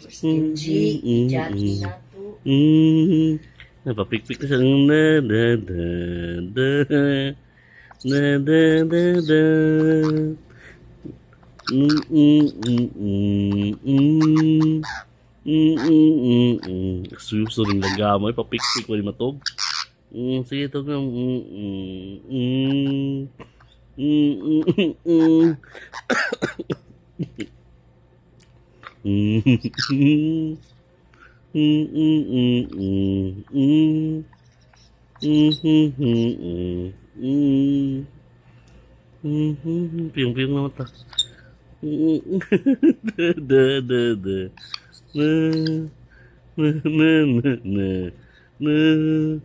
Stingy, ijati na to. Napapikpik na siya ng na da da da da da da da. Suso rin lagamay, papikpik wali matog. Sige tog na. Piyong-piyong na mata. Da da da. Na na na na na na.